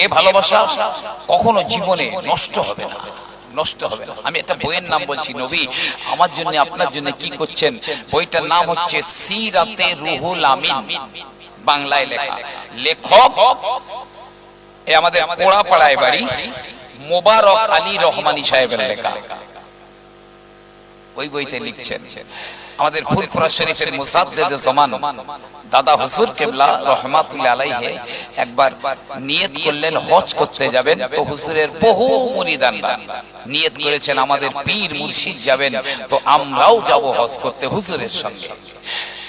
এ ভালোবাসা কখনো জীবনে নষ্ট হবে না, নষ্ট হবে না। আমি একটা বইয়ের নাম বলছি, নবী আমার জন্য আপনার জন্য কি করছেন। বইটার নাম হচ্ছে সিরাতে রুহুল আমিন, বাংলায় লেখা। লেখক আমাদের পোড়াপাড়ায় বাড়ি, মোবারক আলী রহমানী সাহেবের লেখা। ওই বইতে লিখছেন আমাদের ফুরফুরা শরীফের মুজাদ্দিদে জামান দাদা হুজুর কিবলা রহমাতুল্লাহ আলাইহি একবার নিয়ত করলেন হজ করতে যাবেন। তো হুজুরের বহু মুরিদানরা নিয়ত করেছেন আমাদের পীর মুর্শিদ যাবেন, তো আমরাও যাব হজ করতে হুজুরের সঙ্গে।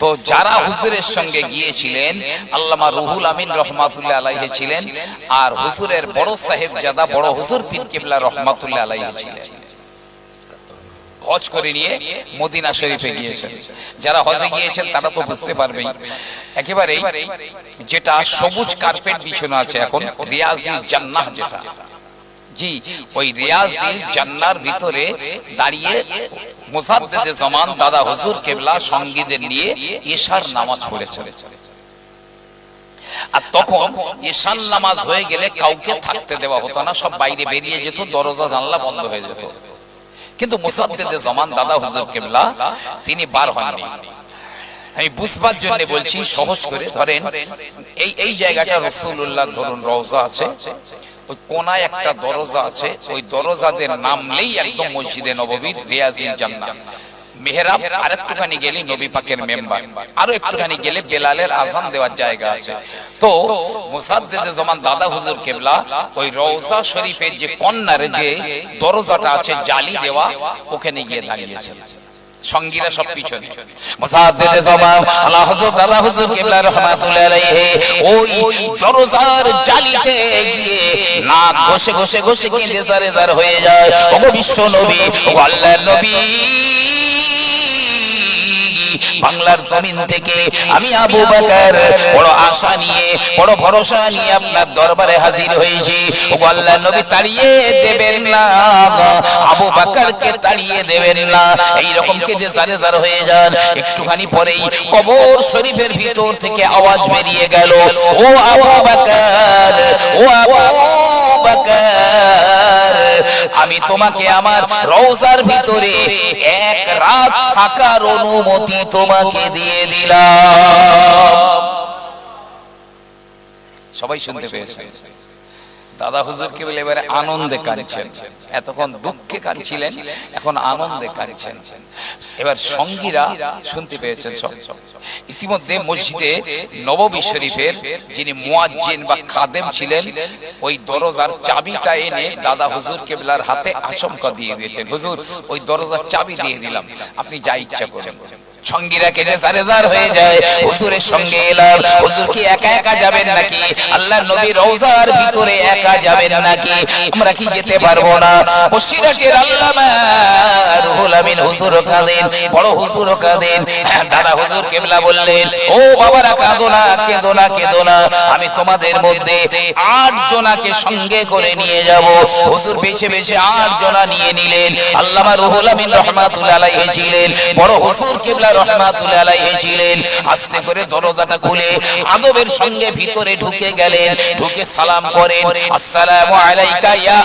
তো যারা হুজুরের সঙ্গে গিয়েছিলেন আল্লামা রুহুল আমিন রহমাতুল্লাহ আলাইহি ছিলেন, আর হুজুরের বড় সাহেবজাদা বড় হুজুর পীর কিবলা রহমাতুল্লাহ আলাইহি ছিলেন। হজ করে নিয়ে মদিনা শরীফে গিয়েছেন। যারা হজে গিয়েছেন তারা তো বুঝতে পারবেন, একেবারে যেটা সবুজ কার্পেট বিছানো আছে এখন, রিয়াজিল জান্নাহ যেটা, জি ওই রিয়াজিল জান্নাহর ভিতরে দাঁড়িয়ে মুজাদ্দিদে জামান দাদা হুজুর কিবলা সঙ্গীদের নিয়ে ইশার নামাজ পড়েছেন। আর তখন ইশার নামাজ হয়ে গেলে কাউকে থাকতে দেওয়া হতো না, সব বাইরে বেরিয়ে যেত, দরজা জানলা বন্ধ হয়ে যেত। কিন্তু মুজাদ্দিদে জামান দাদা হুজুর কিবলা তিনি বার হননি। আমি বুঝবার জন্য বলছি সহজ করে, ধরেন এই জায়গাটা রাসূলুল্লাহ ধরুন রওজা আছে, ওই কোনায় একটা দরজা আছে, ওই দরজাদের নামলেই একদম মসজিদে নববীর রিয়াজিল জান্নাহ। মেহরাব আর একটুখানি গেলে নবী পাকের মেম্বার, আরো একটুখানি গেলে বেলালের আযান দেওয়ার জায়গা আছে। তো মুজাদ্দিদে জামান দাদা হুজুর কিবলা ওই রওজা শরীফের যে কর্নারে যে দরজাটা আছে জালি দেওয়া, ওখানে গিয়ে দাঁড়িয়েছেন। সঙ্গীরা সব পিছনে। মুজাদ্দিদে জামান আলা হযরত দাদা হুজুর কিবলা রাহমাতুল্লাহ আলাইহি ওই দরজার জালিতে গিয়ে নাক ঘষে ঘষে ঘষে কেঁদে জারে হয়ে যায়। ওগো বিশ্ব নবী, ও আল্লাহর নবী, বাংলার জমিন থেকে আমি আবু বকর বড় আশা নিয়ে বড় ভরসা নিয়ে আপনার দরবারে হাজির হয়েছি। ও আল্লাহর নবী তাড়িয়ে দেবেন না, আবু বকরকে তাড়িয়ে দেবেন না। এই রকম কেঁদে জারে হয়ে যান। একটুখানি পরেই কবর শরীফের ভিতর থেকে আওয়াজ বেরিয়ে গেল, ও আবু বকর, ও আবু বকর, আমি তোমাকে আমার রওজার ভিতরে এক রাত থাকার অনুমতি তোমাকে দিয়ে দিলাম। সবাই শুনতে পেয়েছেন? দাদা হুজুর কিবলা এবারে আনন্দে কাঁদছেন। এতক্ষণ দুঃখে কাঁদছিলেন, এখন আনন্দে কাঁদছেন। এবার সঙ্গীরা শুনতে পেয়েছেন সব। ইতিমধ্যে মসজিদে নববী শরীফের যিনি মুয়াজ্জিন বা খাদেম ছিলেন, ওই দরজার চাবিটা এনে দাদা হুজুর কিবলার হাতে আচমকা দিয়ে দিয়েছেন, হুজুর ওই দরজার চাবি দিয়ে দিলাম, আপনি যা ইচ্ছা করেন। সঙ্গীরা কেটে সারেজার হয়ে যায়। হুজুরের সঙ্গে এলাম। হুজুর কি একা একা যাবেন নাকি? আল্লাহর নবী রওজার ভিতরে একা যাবেন নাকি? আমরা কি যেতে পারবো না? বসিরাটের আল্লামা রুহুল আমিন হুজুর কাঁদেন, বড় হুজুর কাঁদেন। দাদা হুজুর কিবলা বললেন, ও বাবারা কাঁদো না, কেঁদো না, কেঁদো না, আমি তোমাদের মধ্যে 8 জনাকে সঙ্গে করে নিয়ে যাব। হুজুর বেছে বেছে 8 জনা নিয়ে নিলেন। আল্লামা রুহুল আমিন রহমাতুল্লাহ আলাইহি ছিলেন, বড় হুজুর কিবলা রহমাতুল্লাহ আলাইহি ছিলেন। আস্তে করে দরজাটা খুলে আদবের সঙ্গে ভিতরে ঢুকে গেলেন। ঢুকে সালাম করেন, আসসালামু আলাইকা ইয়া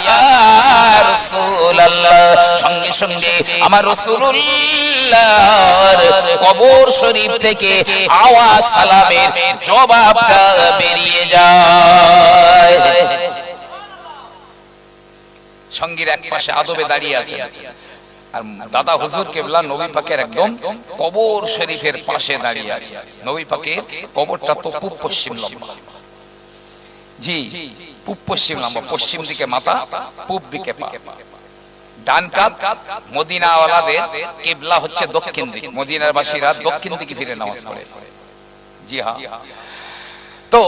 রাসূলুল্লাহ। সঙ্গে সঙ্গে আমার রাসূলুল্লাহর কবর শরীফ থেকে আওয়াজ সালামের জবাবটা বেরিয়ে যায়। সঙ্গীরা এক পাশে আদবে দাঁড়িয়ে আছে, আর দাদা হুজুর কিবলা নবী পাকের একদম কবর শরীফের পাশে দাঁড়িয়ে আছে। নবী পাকের কবরটা তো পূব পশ্চিম লম্বা, জি পূব পশ্চিম লম্বা, পশ্চিম দিকে মাথা, পূব দিকে পা। ডান কাত মদিনাওয়ালাদের কিবলা হচ্ছে দক্ষিণ দিক, মদিনার বাসীরা দক্ষিণ দিকে ফিরে নামাজ পড়ে। জি হ্যাঁ, তো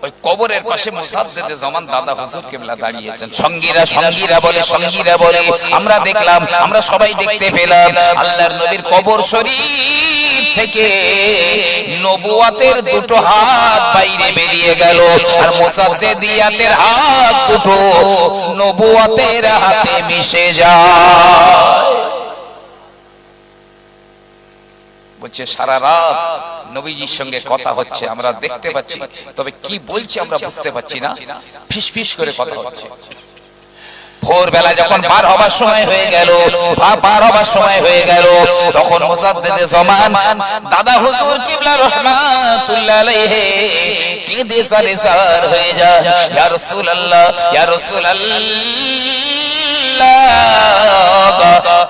ওই কবরের পাশে মুজাদ্দিদে জামান দাদা হুজুর কিবলা দাঁড়িয়েছেন। সঙ্গীরা বলে আমরা দেখলাম, আমরা সবাই দেখতে পেলাম আল্লাহর নবীর কবর শরীফ থেকে নবুয়াতের দুটো হাত বাইরে বেরিয়ে গেল, আর মুজাদ্দিদিয়াতের হাত দুটো নবুয়াতের হাতে মিশে যায়। বলছে সারা রাত নবীজির সঙ্গে কথা হচ্ছে, আমরা দেখতে পাচ্ছি, তবে কি বলছে আমরা বুঝতে পারছি না, ফিসফিস করে কথা হচ্ছে। ভোরবেলা যখন পার হবার সময় হয়ে গেল, তখন মুজাদ্দিদে জামান দাদা হুজুর কিবলা রাহমাতুল্লাহ আলাইহি কেঁদে সারেসার হয়ে যায়, ইয়া রাসূলুল্লাহ, ইয়া রাসূলুল্লাহ,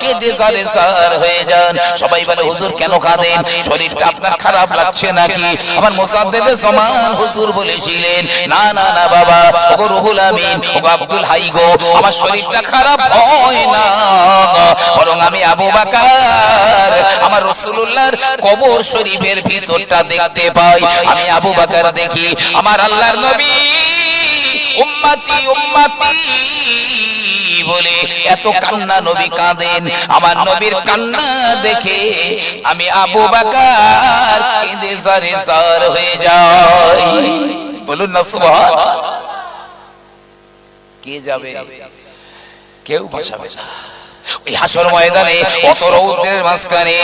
কেঁদে সারেসার হয়ে যান। সবাই বলে হুজুর কেন কাঁদেন, শরীরটা আপনার খারাপ লাগছে নাকি? আমার মুজাদ্দিদে জামান হুজুর বলেছিলেন, না না না বাবা, ও রুহুল আমিন, ও আব্দুল হাই গো, আমার শরীরটা খারাপ হয় না, বরং আমি আবু বকর আমার রাসূলুল্লাহর কবর শরীফের ভিতরটা দেখতে পাই। আমি আবু বকর দেখি আমার আল্লাহর নবী উম্মতি উম্মতি বলে এত কান্না নবী কাঁদেন। আমার নবীর কান্না দেখে আমি আবু বকর কেঁদে সারেসার হয়ে যাই। বলুন না সুবহানাল্লাহ। কে যাবে? কেউ বাঁচাবে না। ওই হাসর ময়দানে অত রৌদ্রের মাঝখানে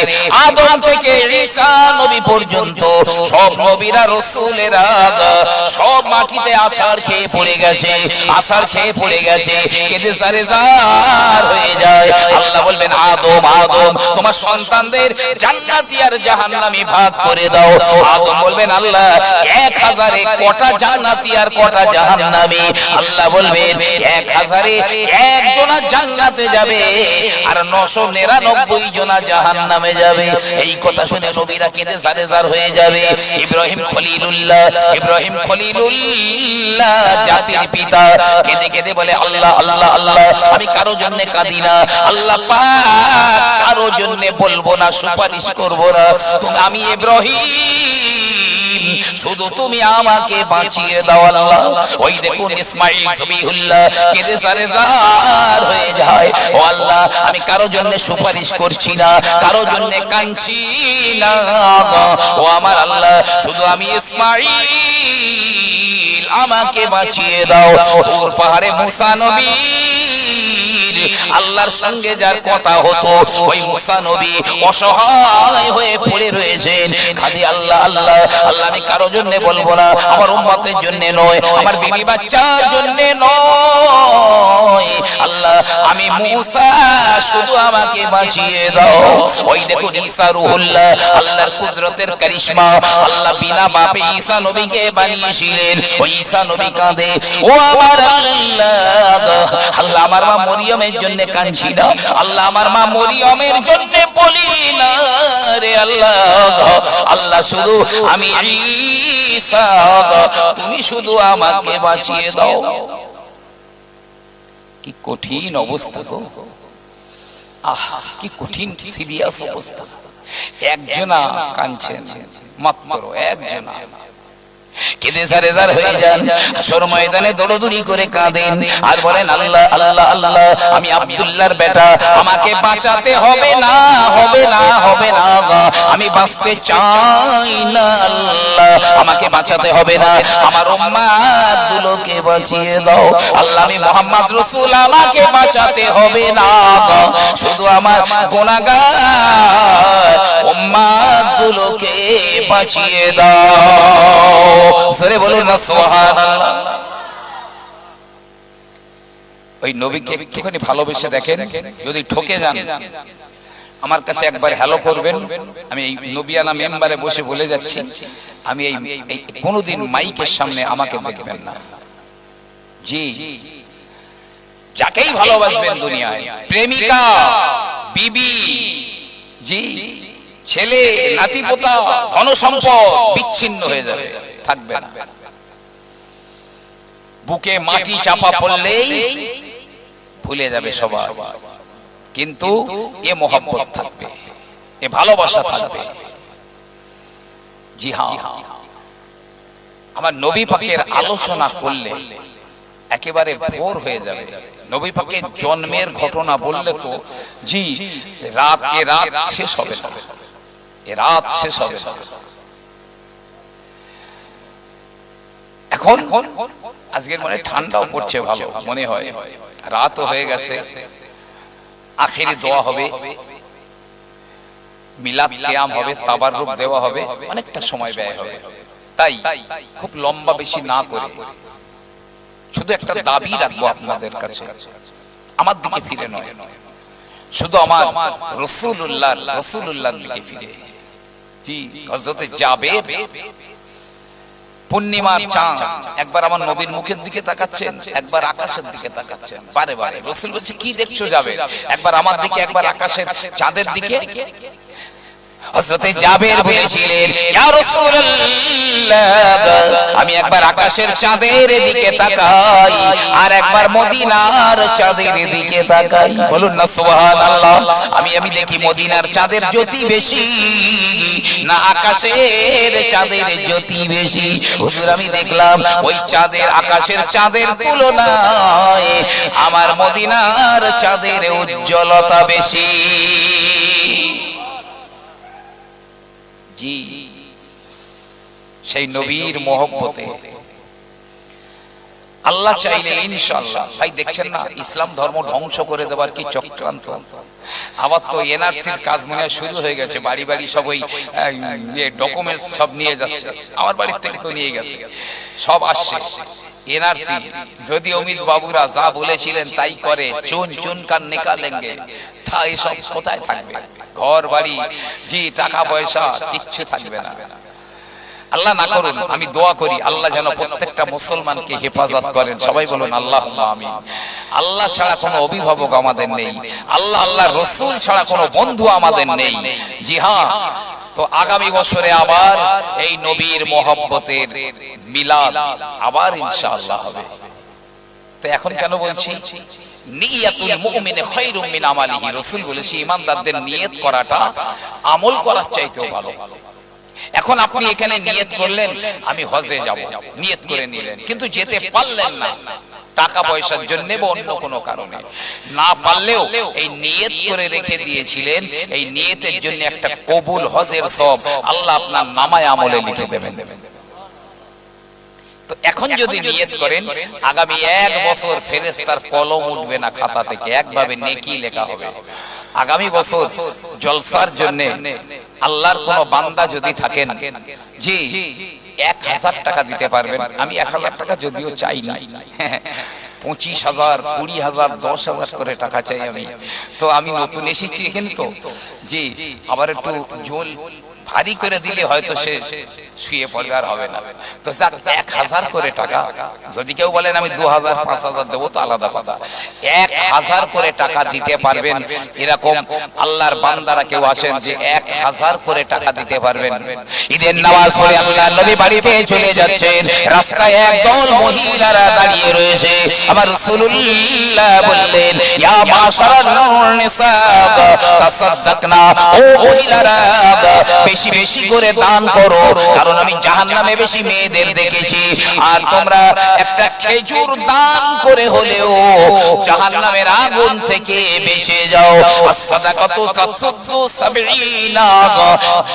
আদম থেকে ঈসা নবী পর্যন্ত সব নবীরা রাসূলেরা সব মাটিতে আছাড় খেয়ে পড়ে গেছে, কেঁদে সারেসার হয়ে যায়। আল্লাহ বলবেন আদম, আদম তোমার সন্তানদের জান্নাতি আর জাহান্নামী ভাগ করে দাও। আদম বলবেন আল্লাহ 1000-এ কটা জান্নাতি আর কটা জাহান্নামী? আল্লাহ বলবেন 1000-এ একজনা জান্নাতে যাবে আর 999 জনা জাহান্নামে যাবে। এই কথা শুনে নবীরা কেঁদে সারেসার হয়ে যাবে। ইব্রাহিম খলিলুল্লাহ জাতির পিতা কেঁদে কেঁদে বলে আল্লাহ আল্লাহ আল্লাহ, আমি কারো জন্য কাঁদি না, আল্লাহ পাক কারো জন্য বলবো না, সুপারিশ করবো না, আমি ইব্রাহিম শুধু তুমি আমাকে বাঁচিয়ে দাও আল্লাহ। ওই দেখুন ইসমাঈল জবিহুল্লাহ কেঁদে সারেসার হয়ে যায়, ও আল্লাহ আমি কারো জন্য সুপারিশ করছি না, কারো জন্য কাঁদছি না, ও আমার আল্লাহ শুধু আমি ইসমাঈল আমাকে বাঁচিয়ে দাও। তুর পাহাড়ে মুসা নবী আল্লাহর সঙ্গে যার কথা হতো, ওই মুসা নবী অসহায় হয়ে পড়ে রয়েছেন, খালি আল্লাহ আল্লাহ আল্লাহ, আমি কারো জন্য বলবো না, আমার উম্মতের জন্য নয়, আমার বিবি বাচ্চার জন্য নয়, আল্লাহ আমি মুসা শুধু আমাকে বাঁচিয়ে দাও। ওই দেখুন ঈসা রূহুল্লাহ, আল্লাহর কুদরতের কারিশমা, আল্লাহ বিনা বাপে ঈসা নবীকে বানিয়েছিলেন। ওই ঈসা নবী কাঁদে, ও আমার আল্লাহ, আল্লাহ আমার মা মরিয়মের জন্য কাঁদছি না, আল্লাহ আমার মা মরিয়মের জন্য বলি না রে আল্লাহ, আল্লাহ শুধু আমি ঈসা, তুমি শুধু আমাকে বাঁচিয়ে দাও। কি কঠিন অবস্থা গো, আহা কি কঠিন সিরিয়াস অবস্থা। একজনা কাঁদছেন, মাত্র একজনা, কেঁদে সারেসার হয়ে যান। হাসর ময়দানে দৌড়দৌড়ি করে কাঁদেন আর বলেন আল্লাহ আল্লাহ আল্লাহ, আমি আব্দুল্লাহর বেটা, আমাকে বাঁচাতে হবে না, হবে না, হবে না, আমি বাঁচতে চাই না, আল্লাহ আমাকে বাঁচাতে হবে না, আমার উম্মাত গুলোকে বাঁচিয়ে দাও, আল্লাহ আমি মুহাম্মদ রাসূল, আমাকে বাঁচাতে হবে না, শুধু আমার গুনাহগার উম্মাত গুলোকে বাঁচিয়ে দাও। সরে বলুন না সুবহানাল্লাহ। ওই নবীকে একটুখানি ভালোবেসে দেখেন, যদি ঠকে যান আমার কাছে একবার হ্যালো করবেন। আমি এই নবিয়ানা মেম্বারে বসে বলে যাচ্ছি, আমি এই কোনোদিন মাইকের সামনে আমাকে দেখবেন না। জি, যাকেই ভালোবাসবেন দুনিয়ায়, প্রেমিকা, বিবি, জি, ছেলে, নাতিপোতা, ধনসম্পদ বিচ্ছিন্ন হয়ে যাবে, থাকবে না। বুকে মাটি চাপা পড়লেই ভুলে যাবে সবাই, কিন্তু এ মোহাব্বত থাকবে, এ ভালোবাসা থাকবে। জি হ্যাঁ, আমার নবী পাকের আলোচনা করলে একেবারে ভোর হয়ে যাবে। নবী পাকের জন্মের ঘটনা বললে তো জি রাত, এ রাত শেষ হবে না, এ রাত শেষ হবে না। এখন আজকের মনে ঠান্ডাও পড়ছে, ভালো মনে হয়, রাতও হয়ে গেছে, আখেরি দোয়া হবে। মিলাদ কিয়াম হবে, তাবাররুক দেওয়া হবে, অনেকটা সময় ব্যয় হবে। তাই খুব লম্বা বেশি না করে শুধু একটা দাবি রাখবো আপনাদের কাছে, আমার দিকে ফিরে নয়, শুধু আমার রাসূলুল্লাহর দিকে ফিরে। জি, হযরতে জাবের পূর্ণিমার চাঁদ একবার আমার নবীর মুখের দিকে তাকাচ্ছেন, একবার আকাশের দিকে তাকাচ্ছেন, বারে বারে। রাসূল বলছে, কি দেখছো জাবের? একবার আমার দিকে, একবার আকাশের চাঁদের দিকে। হযরতে জাবের বলেছিলেন, ইয়া রাসূলুল্লাহ, আমি একবার আকাশের চাঁদের দিকে তাকাই আর একবার মদিনার চাঁদের দিকে তাকাই। বলুন না সুবহানাল্লাহ। আমি দেখি মদিনার চাঁদের জ্যোতি বেশি না আকাশের চাঁদের জ্যোতি বেশি? হুজুর, আমি দেখলাম ওই চাঁদের, আকাশের চাঁদের তুলনায় আমার মদিনার চাঁদের উজ্জ্বলতা বেশি। জি, সেই নবীর মহব্বতে আল্লাহ চাইলে ইনশাআল্লাহ। ভাই দেখছেন না, ইসলাম ধর্ম ধ্বংস করে দেবার কি চক্রান্ত। আবার তো এনআরসির কাজ মনে হয় শুরু হয়ে গেছে, বাড়ি বাড়ি সব ওই ডকুমেন্টস সব নিয়ে যাচ্ছে। আমার বাড়ির থেকে তো নিয়ে গেছে, সব আসছে এনআরসি। যদি অমিত বাবুরা যা বলেছিলেন তাই করে, চুন চুন কান নিকালেঙ্গে, তা এসব কোথায় থাকবে? ঘর বাড়ি, জি, টাকা পয়সা কিচ্ছু থাকবে না। আল্লাহ না করুন, আমি দোয়া করি আল্লাহ যেন প্রত্যেকটা মুসলমানকে হেফাজত করেন। সবাই বলুন আল্লাহুম্মা আমিন। আল্লাহ ছাড়া কোনো অভিভাবক আমাদের নেই, আল্লাহর রাসূল ছাড়া কোনো বন্ধু আমাদের নেই। জি হ্যাঁ, তো আগামী বছরে আবার এই নবীর মহব্বতের মিলাদ আবার ইনশাআল্লাহ হবে। তো এখন কেন বলছি নিয়াতুল মুমিনে খায়রুম মিন আমালিহি? রাসূল বলেছে ঈমানদারদের নিয়ত করাটা আমল করার চাইতেও ভালো। এখন আপনি এখানে নিয়ত করলেন আমি হজে যাব, নিয়ত করে নিলেন, কিন্তু যেতে পারলেন না টাকা পয়সার জন্য বা অন্য কোনো কারণে। না পারলেও এই নিয়ত করে রেখে দিয়েছিলেন, এই নিয়তের জন্য একটা কবুল হজের সওয়াব আল্লাহ আপনার নামায় আমলে লিখে দেবেন। তো এখন যদি নিয়ত করেন আগামী 1 বছর ফেরেশতার কলম উঠবে না খাতা থেকে, একভাবে নেকি লেখা হবে। আগামী বছর জলসার জন্য আল্লাহর কোন বান্দা যদি থাকেন, জি 1000 টাকা দিতে পারবেন। আমি 1000 টাকা যদিও চাই না, 25,000, 20,000, 10,000 করে টাকা চাই আমি। তো আমি নতুন এসেছি এখানে, তো জি আবার একটু জল ভারী করে দিলে হয়তো সে শুয়ে পড়বে, আর হবে না। তো 1000 করে টাকা, যদি কেউ বলেন আমি 2000, 5000 দেবো তো আলাদা কথা। 1000 করে টাকা দিতে পারবেন এরকম আল্লাহর বান্দারা কেউ আছেন যে 1000 করে টাকা দিতে পারবেন? ঈদের নামাজ পড়ে আল্লাহর নবী বাড়িতে চলে যাচ্ছেন, রাস্তায় একদল মহিলারা দাঁড়িয়ে রয়েছে। আমার রাসূলুল্লাহ বললেন, ইয়া মাশারান নিসা তাসাদদাকনা, ও মহিলারা বেশি বেশি করে দান করো, কারণ আমি জাহান্নামে বেশি মেয়েদের দেখেছি। আর তোমরা একটা খেজুর দান করে হলেও জাহান্নামের আগুন থেকে বেঁচে যাও। as-সাদাকাতু তাসুদ্দু 70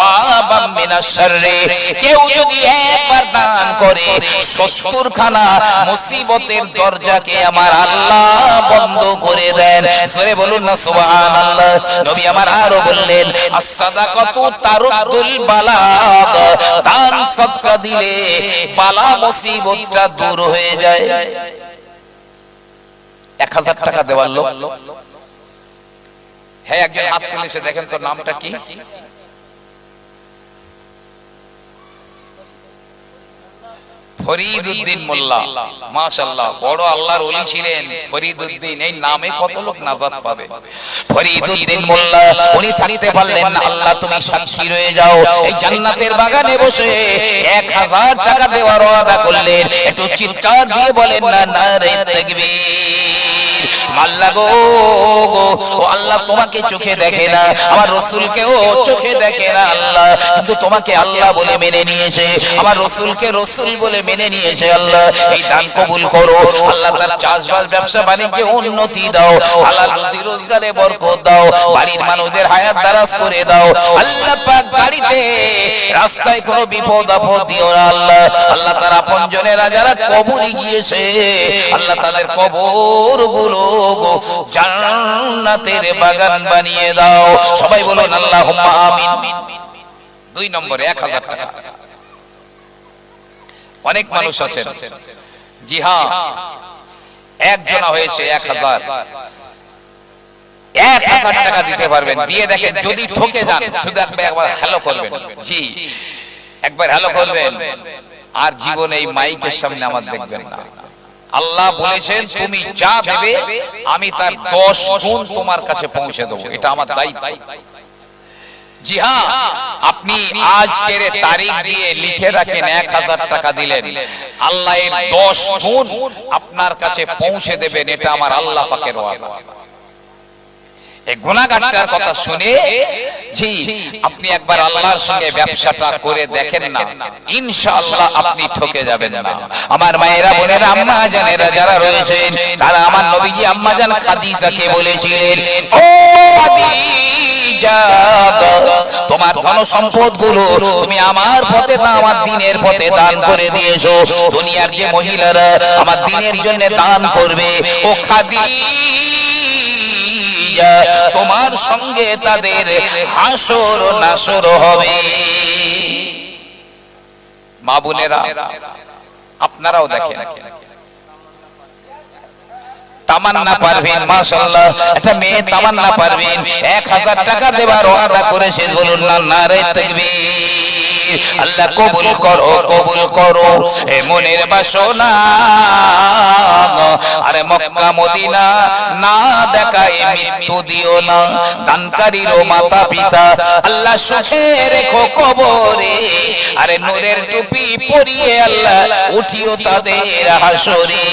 বাবাম মিনাশ শাররি, কেউ যদি একবার দান করে 70 খানা মুসিবতের দরজাকে আমার আল্লাহ বন্ধ করে দেন। জোরে বলুন না সুবহানাল্লাহ। নবী আমার আরো বললেন, as-সাদাকাতু তারুদ্দুল বালা, দান সদকা দিলে বালা মুসিবতটা দূর হয়ে যায়। 1000 টাকা দেওয়ার লোক, হ্যাঁ একজন হাত তুলেছে, দেখেন তো নামটা কি? ফরিদউদ্দিন মোল্লা, মাশাআল্লাহ, বড় আল্লাহর ওলি ছিলেন ফরিদউদ্দিন। এই নামে কত লোক নাজাত পাবে। ফরিদউদ্দিন মোল্লা উনি থাকতে পারলেন না, আল্লাহ তুমি সাক্ষী রয়ে যাও, এই জান্নাতের বাগানে বসে 1000 টাকা দেওয়ার ওয়াদা করলেন। একটু চিৎকার দিয়ে বলেন না নারে তাকবীর। আল্লাহ গো, ও আল্লাহ তোমাকে চোখে দেখে না, আমার রাসূলকেও চোখে দেখে না আল্লাহ, কিন্তু তোমাকে আল্লাহ বলে মেনে নিয়েছে, আমার রাসূলকে রাসূল বলে মেনে নিয়েছে। আল্লাহ এই দান কবুল করো। আল্লাহ তার চাষবাস ব্যবসা বাণিজ্যে উন্নতি দাও, হালাল রুজি রোজগারে বরকত দাও, বাড়ির মানুষদের হায়াত দারাজ করে দাও। আল্লাহ পাক বাড়িতে রাস্তায় কোনো বিপদ আপদ দিও না আল্লাহ। আল্লাহ তার আপনজনেরা যারা কবরে গিয়েছে, আল্লাহ তাদের কবর গুলো জান্নাতের বাগান বানিয়ে দাও। সবাই বলুন আল্লাহুম্মা আমিন। 2 নম্বরে 1000 টাকা। অনেক মানুষ আছেন, জি হ্যাঁ, একজনা হয়েছে 1000 টাকা দিতে পারবেন, দিয়ে দেখেন যদি ঠকে যান শুধু একবার হ্যালো করবেন, জি একবার হ্যালো করবেন, আর জীবনে এই মাইকের সামনে আমার দেখবেন না। আল্লাহ বলেছেন তুমি যা দেবে আমি তার 10 গুণ তোমার কাছে পৌঁছে দেবো, এটা আমার দায়িত্ব। জি হ্যাঁ, আপনি আজকের তারিখ দিয়ে লিখে রাখেন 1000 টাকা দিলেন, আল্লাহ এর 10 গুণ আপনার কাছে পৌঁছে দেবেন, এটা আমার আল্লাহ পাকের ওয়াদা। এই গুনাহগারটার কথা শুনে জি আপনি একবার আল্লাহর সঙ্গে ব্যবসাটা করে দেখেন না, ইনশাআল্লাহ আপনি ঠকে যাবেন না। আমার মায়েরা বোনেরা আম্মা জানেরা যারা রয়েছেন, তারা আমার নবীজি আম্মা জান খাদিজাকে বলেছিলেন, ও খাদিজা তোমার ধন সম্পদ গুলো তুমি আমার পথে না আমার দ্বীনের পথে দান করে দিয়েছো। দুনিয়ার যে মহিলারা আমার দ্বীনের জন্য দান করবে, ও খাদিজা তোমার সঙ্গে তাদের হাসর নাসর হবে। মা বোনেরা আপনারাও দেখেন, তামান্না পারভিন, মাশাআল্লাহ একটা মেয়ে তামান্না পারভিন 1000 টাকা দেবার ওয়াদা করেছে, বলুন না নারে তাকবীর। আল্লাহ কবুল করো, কবুল করো এ মনের বাসনা, আরে মক্কা মদিনা না দেখায় মৃত্যু দিও না। দানকারীর মাতা পিতা আল্লাহ সুখে রেখো কবরে, আরে নূরের টুপি পরিয়ে আল্লাহ উঠিও তাদের হাসরে।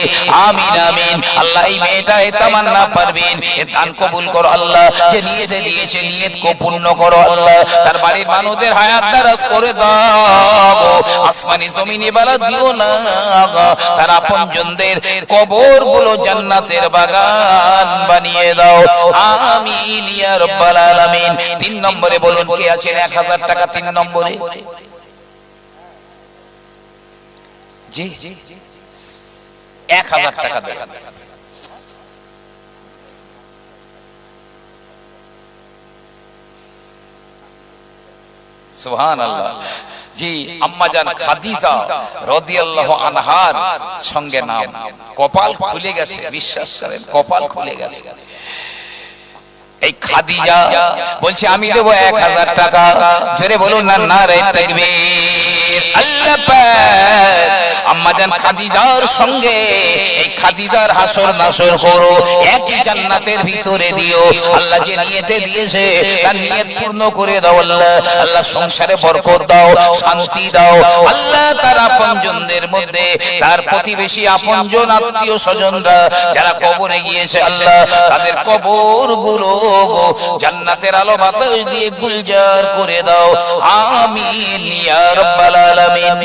আমিন আমিন। আল্লাহ এই মেয়েটাই তামান্না পারবেন, এ দান কবুল করো আল্লাহ, যে নিয়তে দিয়েছে নিয়ত কো পূর্ণ করো আল্লাহ, তার বাড়ির মানুষদের হায়াত দারাজ করে দাও, আসমানি জমিনে বালা দিও না, তার আপনজনদের কবর গুলো জান্নাতের বাগান বানিয়ে দাও। আমিন ইয়া রাব্বাল আলামিন। 3 নম্বরে বলুন কে আছেন 1000 টাকা 3 নম্বরে? জি 1000 টাকা দেবেন। সুবহানাল্লাহ। জি আম্মা জান খাদিজা রাদিয়াল্লাহু আনহার সঙ্গে নাম, কপাল খুলে গেছে, বিশ্বাস করেন কপাল খুলে গেছে। এই খাদিজা বলছে আমি দেব 1000 টাকা, জোরে বলুন না নারে তাকবীর। আল্লাহ পাক আম্মা জান খাদিজার সঙ্গে এই খাদিজার হাসর নাসর করো, একই জান্নাতের ভিতরে দিও। আল্লাহ যে নিয়তে দিয়েছে তার নিয়ত পূর্ণ করে দাও আল্লাহ। আল্লাহ সংসারে বরকত দাও, শান্তি দাও আল্লাহ। তার আপনজনদের মধ্যে তার প্রতিবেশী আপনজন আত্মীয় স্বজনরা যারা কবরে গিয়েছে আল্লাহ, তাদের কবর গুলো জান্নাতের আলো বাতাস দিয়ে গুলজার করে দাও। আমিন ইয়া রাব্বাল আলামিন।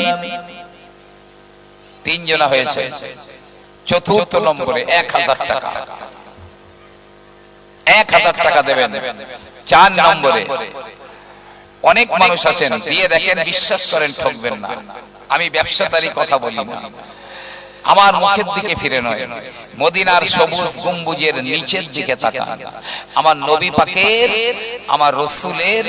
3 জনা হয়েছে। 4th নম্বরে 1000 টাকা, 1000 টাকা দেবেন। 4 নম্বরে অনেক মানুষ আছেন, দিয়ে দেখেন বিশ্বাস করেন ঠকবেন না। আমি ব্যবসাদারি কথা বলি না, আমার মুখের দিকে ফিরে নয়, মদিনার সবুজ গম্বুজের নিচের দিকে তাকান। আমার নবী পাকের আমার রাসূলের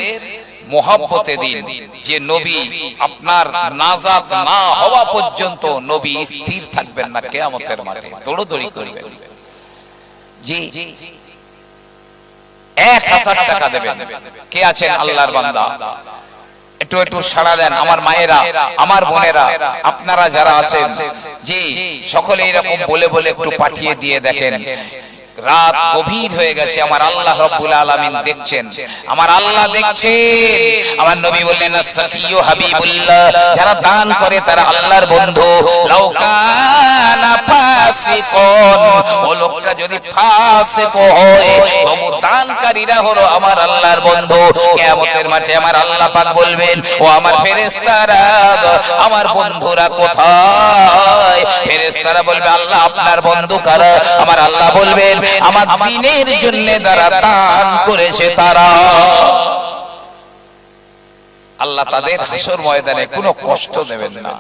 মোহাব্বতে দিন, যে নবী আপনার নাজাত না হওয়া পর্যন্ত নবী স্থির থাকবেন না, কিয়ামতের মাঠে দৌড়দৌড়ি করবেন। জি 1000 টাকা দেবেন। কে আছেন আল্লাহর বান্দা? একটু একটু সাড়া দেন আমার মায়েরা, আমার বোনেরা, আপনারা যারা আছেন, জি সকলে এরকম বলে বলে একটু পাঠিয়ে দিয়ে দেখেন। রাত গভীর হয়ে গেছে, আমার আল্লাহ রাব্বুল আলামিন দেখছেন, আমার আল্লাহ দেখছেন। আমার নবী বললেন as-সাকিয়ু হাবিবুল্লাহ, যারা দান করে তারা আল্লাহর বন্ধু। লাউ কানা ফাসিকুন, ও লোকটা যদি ফাসিক হয় তবু দানকারীরা হলো আমার আল্লাহর বন্ধু। কিয়ামতের মাঠে আমার আল্লাহ পাক বলবেন, ও আমার ফেরেশতারা, আমার বন্ধুরা কোথায়? ফেরেশতারা বলবে আল্লাহ আপনার বন্ধু কারা? আমার আল্লাহ বলবেন আমার দ্বীনের জন্য যারা দান করেছে তারা। আল্লাহ তাদের হাসর ময়দানে কোনো কষ্ট দেবেন না।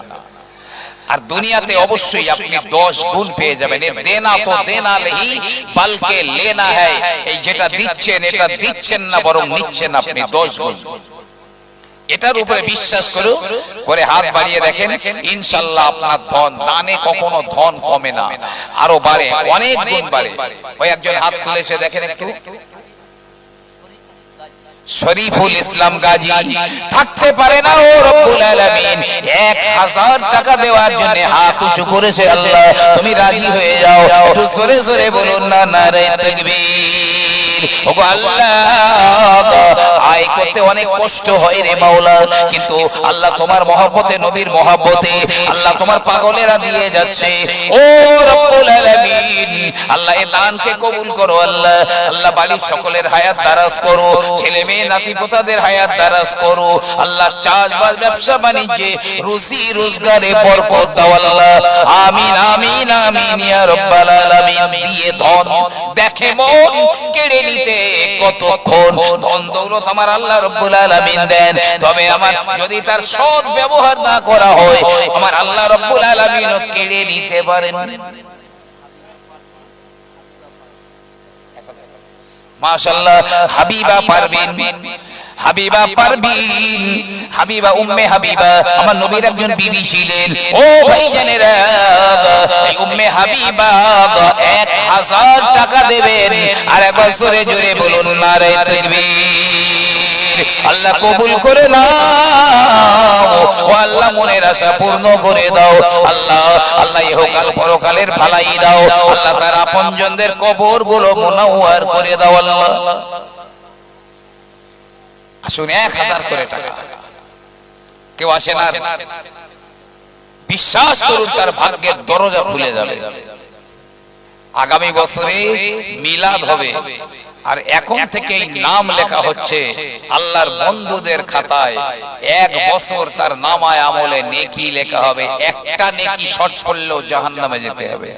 আর দুনিয়াতে অবশ্যই আপনি 10 গুণ পেয়ে যাবেন। এর দেনা তো দেনা নেই, বলকে লেনা হ্যায়। এই যেটা দিচ্ছেন এটা দিচ্ছেন না, বরং নিচ্ছেন আপনি 10 গুণ। এটার উপরে বিশ্বাস করে হাত বাড়িয়ে দেখেন, ইনশাআল্লাহ আপনার ধন, দানে কখনো ধন কমে না, আরো বাড়ে, অনেক গুণ বাড়ে। ওই একজন হাত তুলেছে দেখেন একটু, শরীফুল ইসলাম গাজী, থাকতে পারে না ও রব্বুল আলামিন 1000 টাকা দেওয়ার জন্য হাত উঁচু করেছে। আল্লাহ তুমি রাজি হয়ে যাও, একটু জোরে জোরে বলুন না, নারে তাকবীর। ওগো আল্লাহ, আয় করতে অনেক কষ্ট হয় রে মাওলা, কিন্তু আল্লাহ তোমার মহব্বতে, নবীর মহব্বতে আল্লাহ তোমার পাগলেরা দিয়ে যাচ্ছে। ও রব্বুল আলামিন, আল্লাহ এই দানকে কবুল করো। আল্লাহ, আল্লাহ বাড়ির সকলের হায়াত দারাজ করো, ছেলে মেয়ে নাতি পোতাদের হায়াত দারাজ করো। আল্লাহ চাষবাস, ব্যবসা বাণিজ্যে, রুজি রোজগারে বরকত দাও। আল্লাহ আমিন আমিন আমিন ইয়া রাব্বাল আলামিন। দিয়ে ধন দেখে মন কেড়ে নিতে কতক্ষণ, ধন দৌলত আমার আল্লাহ রাব্বুল আলামিন দেন, তবে আমার যদি তার সৎ ব্যবহার না করা হয়, আমার আল্লাহ রাব্বুল আলামিনও কেড়ে নিতে পারেন। মাশাআল্লাহ, হাবিবা পারভিন, হাবিবা পারভিন, হাবিবা উম্মে হাবিবা আমার নবীর একজন বিবি ছিলেন। ও ভাইজানেরা, এই উম্মে হাবিবা 1000 টাকা দেবেন। আর একবার জোরে জোরে বলুন নারে তাকবীর। আল্লাহ কবুল করে নাও, ও আল্লাহ মনের আশা পূর্ণ করে দাও। আল্লাহ, আল্লাহ ইহকাল পরকালের ভালাই দাও। আল্লাহ তার আপনজনদের কবরগুলো মুনাওয়ার করে দাও। আল্লাহ আসুন 1000 করে টাকা কেউ আসে না, বিশ্বাস করুন তার ভাগ্যের দরজা খুলে যাবে। আগামী বছরে মিলাদ হবে, আর এখন থেকেই নাম লেখা হচ্ছে আল্লাহর বন্ধুদের খাতায়। 1 বছর তার নামায় আমলে নেকি লেখা হবে। একটা নেকি শর্ট করলেও জাহান্নামে যেতে হবে।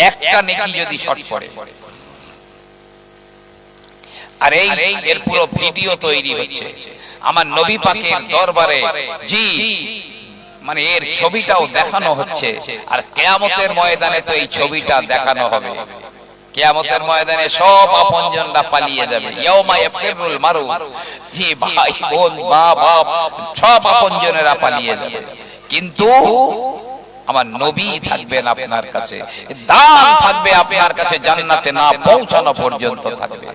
একটা নেকি যদি শর্ট পড়ে, আর এর পুরো ভিডিও তৈরি হচ্ছে আমার নবী পাকের দরবারে। জি, মানে এর ছবিটাও দেখানো হচ্ছে, আর কিয়ামতের ময়দানে তো এই ছবিটা দেখানো হবে। কিয়ামতের ময়দানে সব আপনজনরা পালিয়ে যাবে। ইয়াউমা ইয়াফিরুল মারু, জি ভাই বোন মা বাপ সব আপনজনেরা পালিয়ে যাবে, কিন্তু আমার নবী থাকবেন আপনার কাছে, দান থাকবে আপনার কাছে, জান্নাতে না পৌঁছানো পর্যন্ত থাকবে।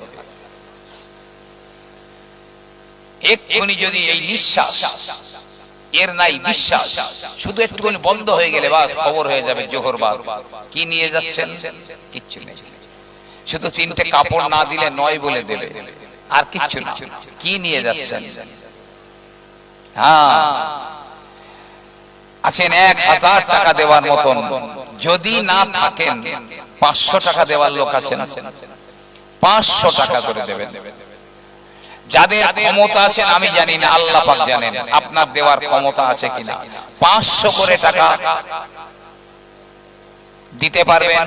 এক্ষুনি যদি এই নিঃশ্বাস, এর নাই বিশ্বাস, শুধু একটুখানি বন্ধ হয়ে গেলে বাস খবর হয়ে যাবে জোহর বাদ। কি নিয়ে যাচ্ছেন? কিচ্ছু নেই, শুধু 3টে কাপড় না দিলে নয় বলে দেবে, আর কিচ্ছু না। কি নিয়ে যাচ্ছেন? হ্যাঁ, আছেন 1000 টাকা দেওয়ার মতন, যদি না থাকেন 500 টাকা দেওয়ার লোক আছেন, 500 টাকা করে দেবেন। যাদের ক্ষমতা আছেন আমি জানি না, আল্লাহ পাক জানেন আপনার দেওয়ার ক্ষমতা আছে কিনা। 500 করে টাকা দিতে পারবেন।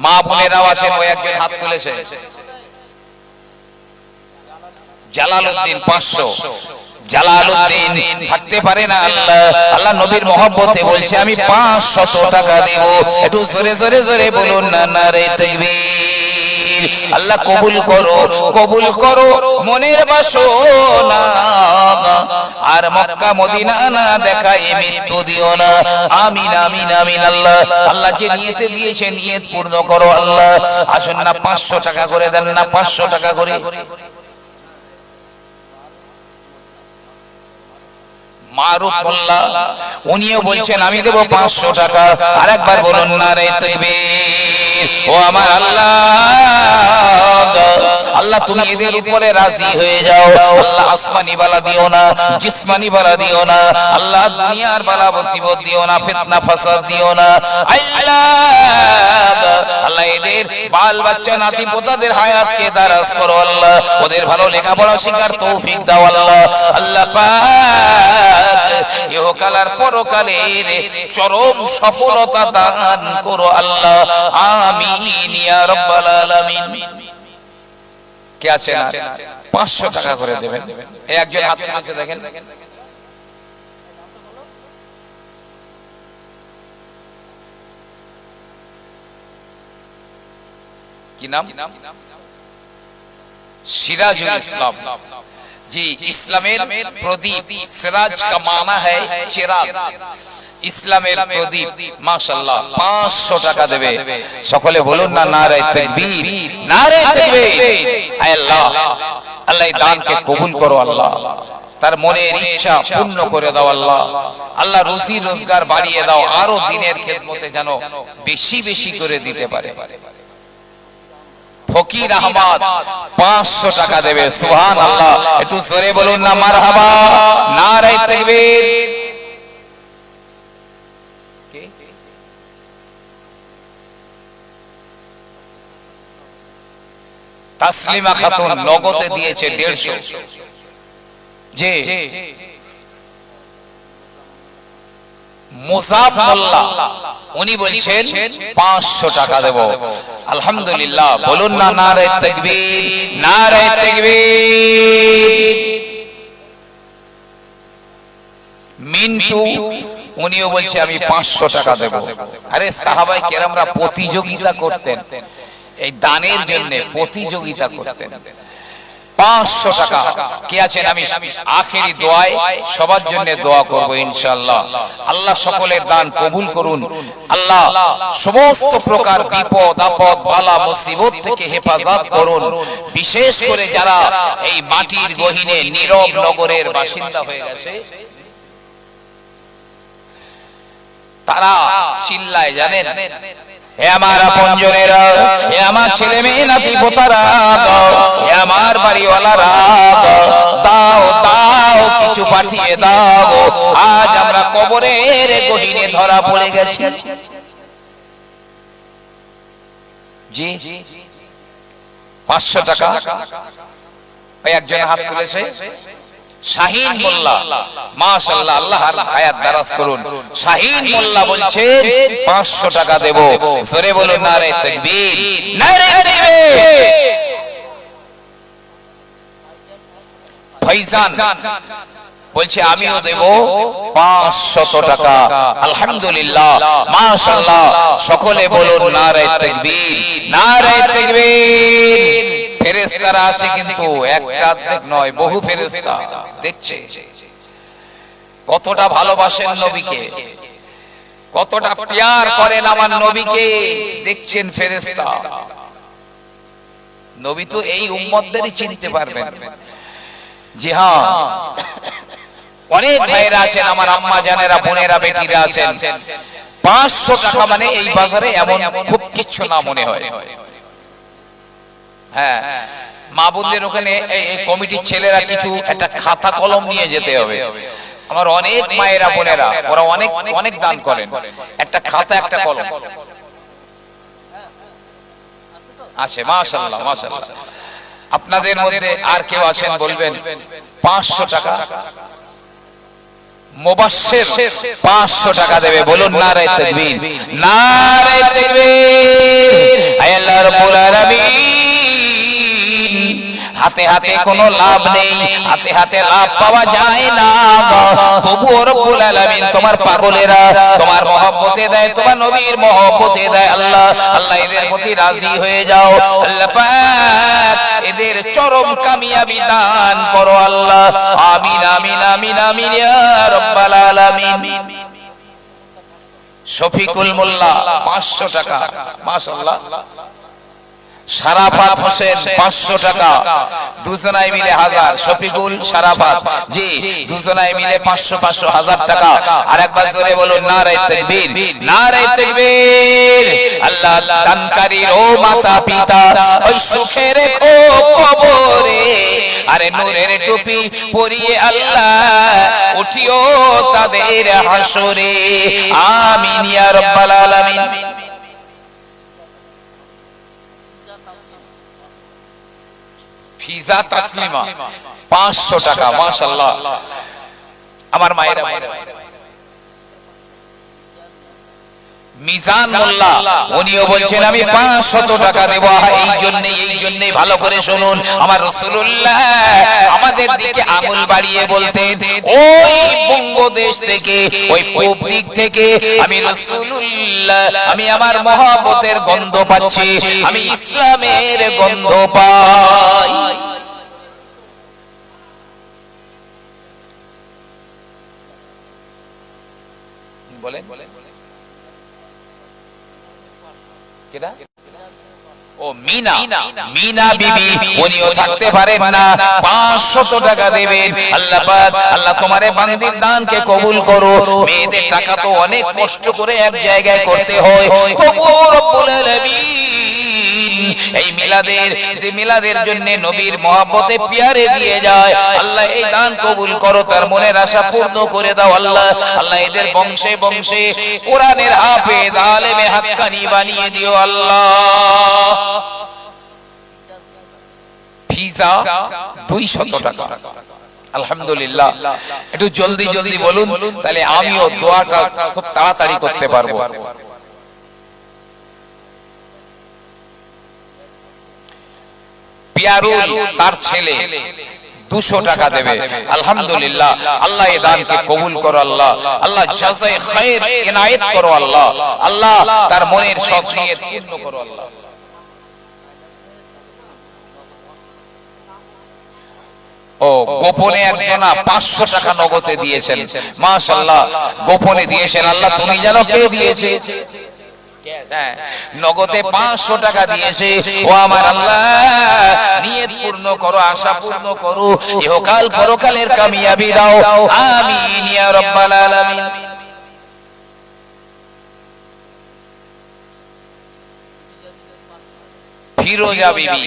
মা বোনেরাও আছেন, ওই একজন হাত তুলেছে, জালালউদ্দিন 500। জালালউদ্দিন থাকতে পারে না, আল্লাহ, আল্লাহ নবীর মহব্বতে বলছে আমি 500 টাকা দেব। একটু জোরে জোরে জোরে বলুন না, নারে তাকবীর। আল্লাহ কবুল করো, কবুল করো মনের বাসনা, আর মক্কা মদিনা না দেখায় মৃত্যু দিও না। আমিন আমিন আমিন। আল্লাহ, আল্লাহ যে নিয়তে দিয়েছে নিয়ত পূর্ণ করো। আল্লাহ আসুন না 500 টাকা করে দেন না, 500 টাকা করে। মারুফ মোল্লা উনিও বলছেন আমি দেব 500 টাকা। আরেকবার বলুন নারে তাকবীর। ও আমার আল্লাহ, আল্লাহ তুমি এদের উপরে রাজি হয়ে যাও। আল্লাহ আসমানি বালা দিও না, জিসমানি বালা দিও না। আল্লাহ দুনিয়ার বালা মুসিবত দিও না, ফিতনা ফাসাদ দিও না। আল্লাহ, আল্লাহ এদের বাল বাচ্চা নাতি পোতাদের হায়াতকে দারাজ করো। আল্লাহ ওদের ভালো লেখাপড়া শেখার তৌফিক দাও। আল্লাহ, আল্লাহ পাক ইহকাল আর পরকালের চরম সফলতা দান করো। আল্লাহ আমিন ইয়া রাব্বাল আলামিন। কে আছে না 500 টাকা করে দেবেন। এই একজন হাত তুলেছে দেখেন, কি নাম? সিরাজুল ইসলাম। जी, ইসলামের প্রদীপ। সিরাজ का माना है চিরাগ। ইসলামের প্রদীপ। মাশাআল্লাহ, 500 টাকা দেবে। সকলে বলুন না নারে তাকবীর, নারে তাকবীর। আয় আল্লাহ, আল্লাহ এই দানকে কবুল করো আল্লাহ। তার মনের ইচ্ছা পূর্ণ করে দাও আল্লাহ। আল্লাহ রুজি রোজগার বাড়িয়ে দাও, আরো দিনের খেদমতে যেন বেশি বেশি করে দিতে পারে। ফকির আহমদ 500 টাকা দেবে। সুবহানাল্লাহ, একটু জোরে বলুন না মারহাবা, নারে তাকবীর। তাসলিমা খাতুন নগদে দিয়েছে 150। জি, মুসাব মোল্লা উনি বলছেন 500 টাকা দেব। আলহামদুলিল্লাহ, বলুন না নারে তাকবীর, নারে তাকবীর। মিন্টু উনিও বলছে আমি 500 টাকা দেব। আরে সাহাবায়ে কেরামরা প্রতিযোগিতা করতেন, এই দানের জন্য প্রতিযোগিতা করতেন। 500 টাকা কে আছেন? আমি আখেরি দোয়ায় সবার জন্য দোয়া করব ইনশাআল্লাহ। আল্লাহ সকলের দান কবুল করুন। আল্লাহ সমস্ত প্রকার বিপদ আপদ বালা মুসিবত থেকে হেফাজত করুন। বিশেষ করে যারা এই মাটির গহীনে নীরব নগরের বাসিন্দা হয়ে গেছে, তারা চিল্লায়, জানেন, হে আমার আপনজনেরা, হে আমার ছেলে মেয়ে নাতি পোতারা, হে আমার বাড়িওয়ালারা, দাও দাও, কিছু পাঠিয়ে দাও। আজ আমরা কবরের গহীনে ধরা পড়ে গেছি। জি, 500 টাকা। ওই একজন হাত তুলেছে, শাহিন মোল্লা। মাশাআল্লাহ, আল্লাহর হায়াত দারাজ করুন। শাহিন মোল্লা বলছে 500 টাকা দেব। জোরে বলুন নারে তাকবীর, নারে তাকবীর। ফয়জান বলছে আমিও দেব 500 টাকা। আলহামদুলিল্লাহ, মাশাআল্লাহ, সকলে বলুন নারে তাকবীর, নারে তাকবীর। ফেরেশতারা আছে কিন্তু একটা নয়, বহু ফেরেশতা দেখছে কতটা ভালোবাসেন নবীকে, কতটা প্যার করেন আমার নবীকে। দেখছেন ফেরেশতা, নবী তো এই উম্মতদেরই চিনতে পারবেন। জি হ্যাঁ, অনেক ভাইরা আছেন, আমার আম্মা জানেরা, বোনেরা, বেটিরা আছেন। 500 টাকা মানে এই বাজারে এমন খুব কিচ্ছু না মনে হয়। হ্যাঁ, মা বোনদের ওখানে এই কমিটির ছেলেরা কিছু একটা খাতা কলম নিয়ে যেতে হবে। আমার অনেক মায়েরা বোনেরা ওরা অনেক অনেক দান করেন। একটা খাতা একটা কলম আছে। মাশাআল্লাহ, মাশাআল্লাহ। আপনাদের মধ্যে আর কেউ আছেন বলবেন 500 টাকা। মুবাশশির 500 টাকা দেবে। বলুন নারে তাকবীর, নারে তাকবীর। আয় আল্লাহ রাব্বুল আলামিন, হাতে হাতে কোনো লাভ নেই, হাতে হাতে লাভ পাওয়া যায় না, তবুও রব্বুল আলামিন তোমার পাগলেরা তোমার মহব্বতে দেয়, তোমার নবীর মহব্বতে দেয়। আল্লাহ আল্লাহ এদের প্রতি রাজি হয়ে যাও। আল্লাহ পাক এদের চরম কামিয়াবি দান করো আল্লাহ। আমিন আমিন আমিন আমিন ইয়া রাব্বাল আলামিন। শফিকুল মোল্লা 500 টাকা। মাশাআল্লাহ। শারাফাত হোসেন 500 টাকা। দুজনাই মিলে 1000। শফিকুল, শারাফাত, জি, দুজনাই মিলে 500 500 1000 টাকা। আরেকবার জোরে বলুন নারে তাকবীর, নারে তাকবীর। আল্লাহ দানকারীর ও মাতা পিতা ওই সুখে রেখো কবরে, আরে নূরের টুপি পরিয়ে আল্লাহ উঠিও তাদের হাসরে। আমিন ইয়া রাব্বাল আলামিন। ফিজা তাসলিমা 500 টাকা। মাশাআল্লাহ, আমার মায়েরা মিজান মোল্লা উনিও বলছেন আমি 500 টাকা দেব। এই জন্যই ভালো করে শুনুন, আমার রাসূলুল্লাহ আমাদের দিকে আঙুল বাড়িয়ে বলতেন, ওই বঙ্গদেশ থেকে, ওই পূব দিক থেকে আমি রাসূলুল্লাহ, আমি আমার মহব্বতের গন্ধ পাচ্ছি, আমি ইসলামের গন্ধ পাই। বলেন কেডা? ও মিনা বিবি, উনিও থাকতে পারেন না, 500 টাকা দেবেন। আল্লাহ পাক, আল্লাহ তোমারে বান্দির দানকে কবুল করো। মেয়েদের টাকা তো অনেক কষ্ট করে এক জায়গায় করতে হয়, তবুও রব্বুল আলামিন এই মিলাদের জন্য নবীর মহব্বতে পিয়ারে দিয়ে যায়। আল্লাহ এই দান কবুল করো, তার মনের আশা পূর্ণ করে দাও আল্লাহ। আল্লাহ এদের বংশে বংশে কোরআনের হাফেজ আলেমে হাক্কানি বানিয়ে দিও আল্লাহ। ফিজা 200 টাকা। আলহামদুলিল্লাহ, একটু জলদি জলদি বলুন, তাহলে আমিও দোয়াটা খুব তাড়াতাড়ি করতে পারবো। পিয়ারুল তার ছেলে 200 টাকা দেবে। আলহামদুলিল্লাহ, আল্লাহ এই দানকে কবুল করো আল্লাহ। আল্লাহ জাযায়ে খায়ের ইনায়েত করো আল্লাহ। আল্লাহ তার মনের সব নিয়ত পূর্ণ করো আল্লাহ। ও গোপনে একজনা 500 টাকা নগদে দিয়েছেন, মাশাআল্লাহ, গোপনে দিয়েছেন। আল্লাহ তুমি জানো কে দিয়েছে, নগদে 500 টাকা দিয়েছে। ও আমার আল্লাহ, নিয়ত পূর্ণ করো, আশা পূর্ণ করো, ইহকাল পরকালের কামিয়াবি দাও, আমিন ইয়া রাব্বাল আলামিন। ফিরোজা বিবি,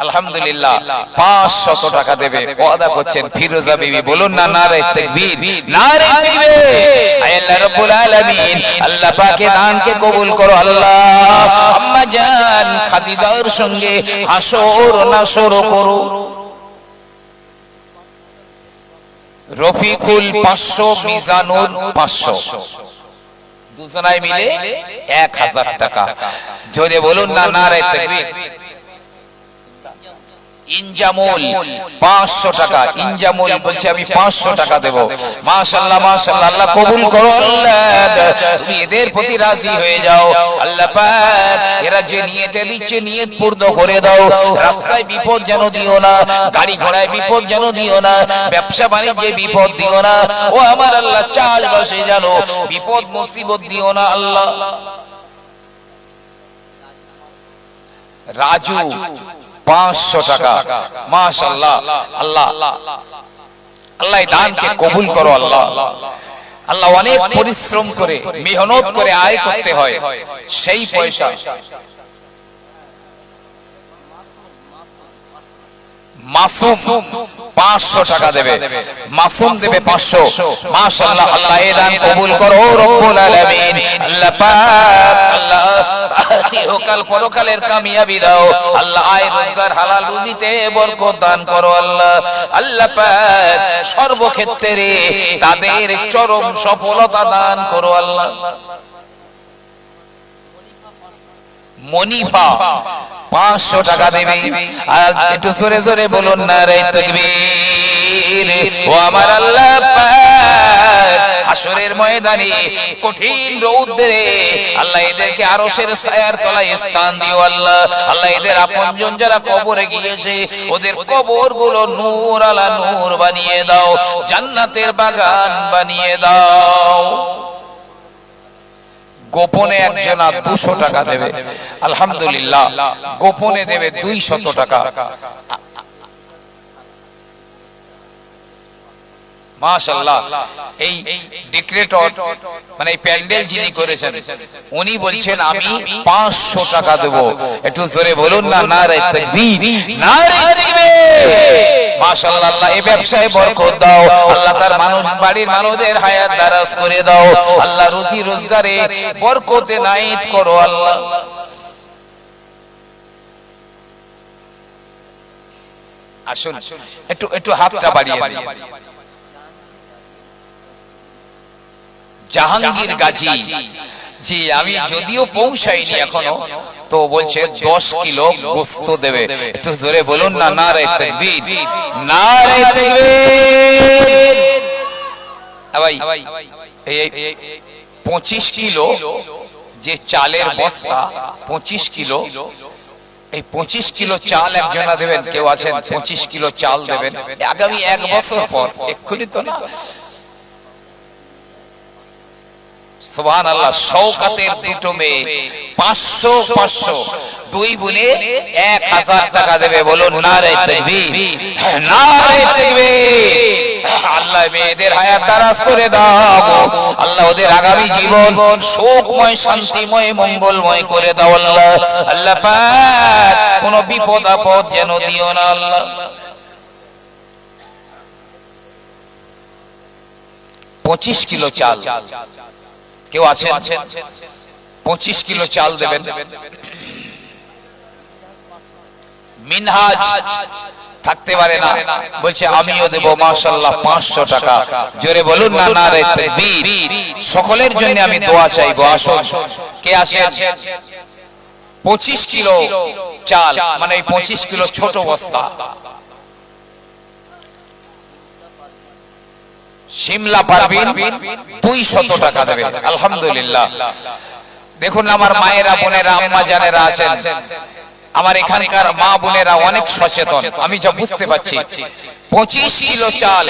আলহামদুলিল্লাহ, 500 টাকা দেবে, ওয়াদা করছেন ফিরোজা বিবি। বলুন না নারে তাকবীর, নারে তাকবীর। আয় আল্লাহ রাব্বুল আলামিন, আল্লাহ পাকের দানকে কবুল করো আল্লাহ। আম্মা জান খাদিজার সঙ্গে হাসর নাসর করো। রফিকুল 500, মিজানুর 500, দুজনায় মিলে 1000 টাকা। জোরে বলুন না নারে তাকবীর। ইনজামুল 500 টাকা। ইনজামুল বলছে আমি 500 টাকা দেব। মাশাআল্লাহ মাশাআল্লাহ, আল্লাহ কবুল করো আল্লাহ, তুমি এদের প্রতি রাজি হয়ে যাও আল্লাহ পাক। এরা যে নিয়তে দিচ্ছে নিয়ত পূর্ণ করে দাও। রাস্তায় বিপদ যেন দিও না, গাড়ি ঘোড়ায় বিপদ যেন দিও না, ব্যবসা বাণিজ্যে বিপদ দিও না। ও আমার আল্লাহ, চাষবাসে যেন বিপদ মুসিবত দিও না আল্লাহ। রাজু 500 টাকা। মাশাআল্লাহ, আল্লাহ আল্লাহ দানকে কবুল করো আল্লাহ। আল্লাহ অনেক পরিশ্রম করে মেহনত করে আয় করতে হয়, সেই পয়সা মাসুম 500 টাকা দেবে। মাসুম দেবে 500। মাশাআল্লাহ, আল্লাহ এই দান কবুল করো রব্বুল আলামিন। আল্লাহ পাক, আল্লাহ ইহকাল পরকালের কামিয়াবি দাও আল্লাহ। আয় রোজগার হালাল রুজিতে বরকত দান করো আল্লাহ। আল্লাহ পাক সর্বক্ষেত্রে তাদের চরম সফলতা দান করো আল্লাহ। মনিফা 500 টাকা দেবে। আর একটু জোরে জোরে বলুন নারে তাকবীর। ও আমার আল্লাহ পাক, হাসরের ময়দানে কঠিন রৌদ্রে আল্লাহ এদেরকে আরশের ছায়ার তলায় স্থান দিও আল্লাহ। আল্লাহ এদের আপনজন যারা কবরে গিয়েছে, ওদের কবরগুলো নূর আলা নূর বানিয়ে দাও, জান্নাতের বাগান বানিয়ে দাও। গোপনে একজনা 200 টাকা দেবে। আলহামদুলিল্লাহ, গোপনে দেবে 200 টাকা। মাশাআল্লাহ, এই ডিক্রেটর মানে প্যান্ডেল যিনি করেছেন, উনি বলছেন আমি 500 টাকা দেব। একটু জোরে বলুন না নারে তাকবীর, নারে তাকবীর। মাশাআল্লাহ, আল্লাহ এই ব্যবসায় বরকত দাও আল্লাহ। তার মানুষ বাড়ির মানুষদের হায়াত দারাজ করে দাও আল্লাহ। রুজি রোজগারে বরকতে নায়েত করো আল্লাহ। আসুন একটু একটু হাতটা বাড়িয়ে দিন। জাহাঙ্গীর গাজী জি আমি যদিও পৌঁছাইনি এখনো, তো বলছে 10 কিলো গোস্ত দেবে। একটু জোরে বলুন না, নারে তাকবীর, নারে তাকবীর। ভাই এই 25 কিলো যে চালের বস্তা, 25 কিলো, এই 25 কিলো চাল একজনা দেবেন, কেউ আছেন 25 কিলো চাল দেবেন আগামী 1 বছর পর, এক্ষুনি তো না। সুবহানাল্লাহ। শওকাতের দুটো মেয়ে 500 500, দুই বোনে 1000 টাকা দেবে। বলুন নারে তাকবীর, নারে তাকবীর। আল্লাহ মেয়েদের হায়াত দারাজ করে দাও, আল্লাহ ওদের আগামী জীবন সুখময়, শান্তিময়, মঙ্গলময় করে দাও আল্লাহ। আল্লাহ পাক কোনো বিপদ আপদ যেন দিও না আল্লাহ। 25 কিলো চাল, কেউ আছেন 25 কিলো চাল দেবেন? মিনহাজ থাকতে পারে না, বলছে আমিও দেব মাশাআল্লাহ 500 টাকা। জোরে বলুন না, নারে তাকবীর। সকলের জন্য আমি দোয়া চাইবো। আসুন, কে আছেন? 25 কিলো চাল মানে 25 কিলো ছোট বস্তা। শিমলা পারবিন 200 টাকা দেবে। আলহামদুলিল্লাহ। দেখুন আমার মায়েরা, বোনেরা, আম্মা জানেরা আছেন, আমার এখানকার মা বোনেরা অনেক সচেতন, আমি যা বুঝতে পারছি। 25 কিলো চাল,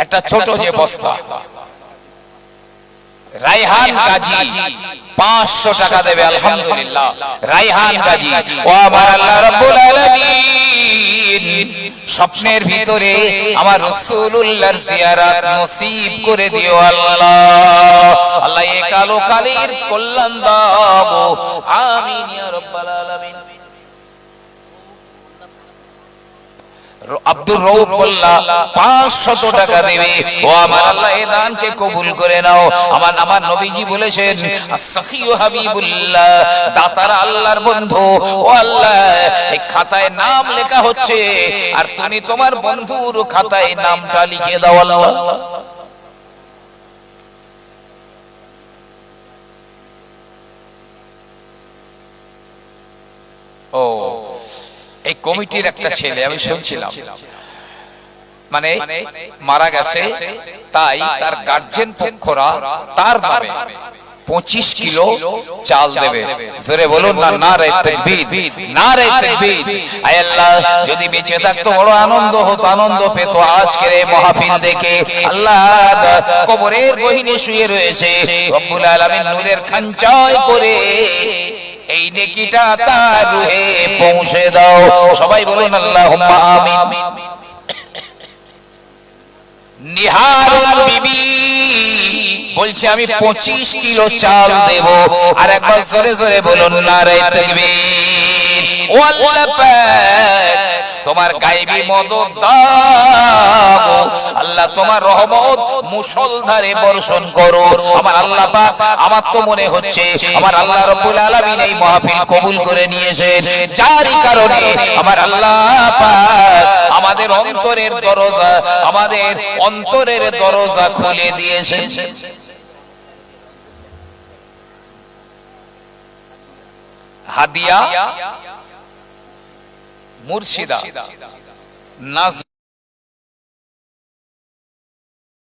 একটা ছোট যে বস্তা। রায়হান গাজী 500 টাকা দেবে। আলহামদুলিল্লাহ। রায়হান গাজী, ও আমার আল্লাহ রাব্বুল আলামিন, স্বপ্নের ভিতরে আমার রাসূলুল্লাহর জিয়ারত নসিব করে দিও আল্লাহ। আল্লাহ এই কালো কালির কল্যাণ দাও, আমিন ইয়া রাব্বাল আলামিন। আব্দুর রউফ মোল্লা 500 টাকা দেবে। ও আমার আল্লাহ এই দানকে কবুল করে নাও। আমার নবীজি বলেছেন, as-সাখিয়ু হাবিবুল্লাহ, দাতারা আল্লাহর বন্ধু। ও আল্লাহ, এই খাতায় নাম লেখা হচ্ছে, আর তুমি তোমার বন্ধুর খাতায় নামটা লিখে দাও আল্লাহ। ও এই কমিটির একটা ছেলে আমি শুনছিলাম, মানে মারা গেছে, তাই তার গার্জিয়ান পক্ষরা তার নামে 25 কিলো চাল দেবে। জোরে বলুন না, নারে তাকবীর, নারে তাকবীর। আয় আল্লাহ, যদি বেঁচে থাকতো বড় আনন্দ হতো, আনন্দ পেত আজকের এই মাহফিল দেখে। আল্লাহ কবরের গহীনে শুয়ে রয়েছে, রব্বুল আলামিন নূরের খানচায় করে এই নেকিটা তার রুহে পৌঁছে দাও। সবাই বলুন আল্লাহুম্মা আমিন। নিহারুল বিবি বলছে আমি 25 কিলো চাল দেব। আর একবার জোরে জোরে বলুন নারে তাকবীর। ও আল্লাহ পাক, তোমার গায়বী মদদ দাও আল্লাহ, তোমার রহমত মুষলধারে বর্ষণ করো। আমার আল্লাহ পাক, আমার তো মনে হচ্ছে আমার আল্লাহ রাব্বুল আলামিন এই মাহফিল কবুল করে নিয়েছেন, যারই কারণে আমার আল্লাহ পাক আমাদের অন্তরের দরজা, আমাদের অন্তরের দরজা খুলে দিয়েছেন। হাদিয়া মুর্শিদা নাজ